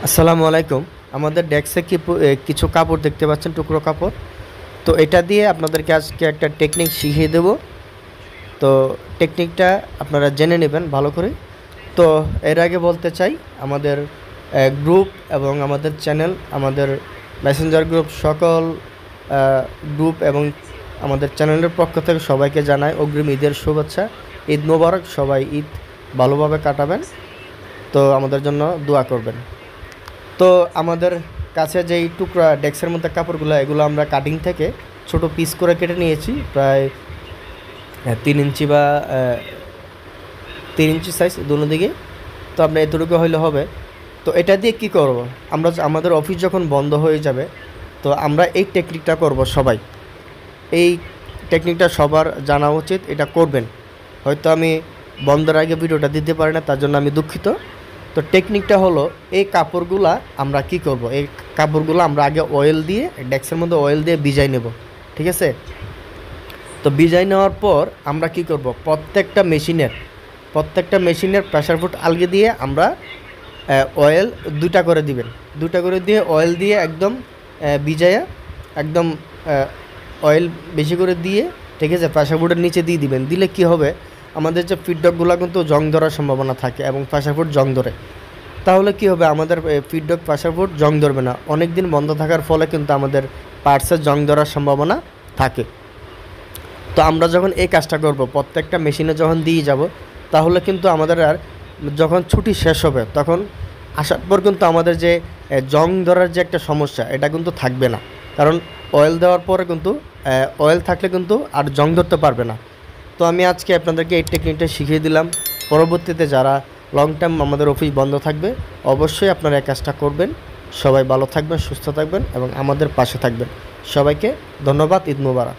আসসালামু আলাইকুম। আমাদের ডেস্কে কিছু কাপড় দেখতে পাচ্ছেন, টুকরো কাপড়। তো এটা দিয়ে আপনাদেরকে আজকে একটা টেকনিক শিখিয়ে দেব। তো টেকনিকটা আপনারা জেনে নেবেন ভালো করে। তো এর আগে বলতে চাই, আমাদের গ্রুপ এবং আমাদের চ্যানেল, আমাদের মেসেঞ্জার গ্রুপ, সকল গ্রুপ এবং আমাদের চ্যানেলের পক্ষ থেকে সবাইকে জানাই অগ্রিম ঈদের শুভেচ্ছা। ঈদ মোবারক। সবাই ঈদ ভালোভাবে কাটাবেন। তো আমাদের জন্য দোয়া করবেন। তো আমাদের কাছে যেই টুকরা ডেস্কের মধ্যে কাপড়গুলো, এগুলো আমরা কাটিং থেকে ছোট পিস করে কেটে নিয়েছি, প্রায় 3 ইঞ্চি বা 3 ইঞ্চি সাইজ দুনো দিকে। তো আমরা এতটুকু হইলে হবে। তো এটা দিয়ে কি করব, আমরা আমাদের অফিস যখন বন্ধ হয়ে যাবে, তো আমরা এই টেকনিকটা করব সবাই। এই টেকনিকটা সবার জানা উচিত, এটা করবেন। হয়তো আমি বন্ধের আগে ভিডিওটা দিতে পারি না, তার জন্য আমি দুঃখিত। তো টেকনিকটা হলো, এই কাপড়গুলা আমরা কি করব, এই কাপড়গুলো আমরা আগে অয়েল দিয়ে, ডেস্কের মধ্যে অয়েল দিয়ে ভিজাই নেব। ঠিক আছে? তো ভিজাই নেওয়ার পর আমরা কি করব, প্রত্যেকটা মেশিনের প্রেসার ফুট আলগে দিয়ে আমরা অয়েল 2টা করে দিবেন। 2টা করে দিয়ে অয়েল দিয়ে একদম ভিজাইয়া, একদম অয়েল বেশি করে দিয়ে, ঠিক আছে, প্রেসার ফুটের নিচে দিয়ে দিবেন। দিলে কি হবে, আমাদের যে ফিডব্যাকগুলো কিন্তু জং ধরার সম্ভাবনা থাকে এবং প্রেসার ফুট জং ধরে। তাহলে কি হবে, আমাদের ফিডব্যাক প্রেসার ফুট জং ধরবে না। অনেক দিন বন্ধ থাকার ফলে কিন্তু আমাদের পার্টসের জং ধরার সম্ভাবনা থাকে। তো আমরা যখন এই কাজটা করব, প্রত্যেকটা মেশিনে যখন দিয়ে যাব, তাহলে কিন্তু আমাদের আর যখন ছুটি শেষ হবে, তখন আসার পর কিন্তু আমাদের যে জং ধরার যে একটা সমস্যা, এটা কিন্তু থাকবে না। কারণ অয়েল দেওয়ার পরে কিন্তু অয়েল থাকলে কিন্তু আর জং ধরতে পারবে না। তো আমি আজকে আপনাদেরকে এই টেকনিকটা শিখিয়ে দিলাম। পরবর্তীতে যারা লং টাইম আমাদের অফিস বন্ধ থাকবে, অবশ্যই আপনারা এই কাজটা করবেন। সবাই ভালো থাকবেন, সুস্থ থাকবেন এবং আমাদের পাশে থাকবেন। সবাইকে ধন্যবাদ। ঈদ মোবারক।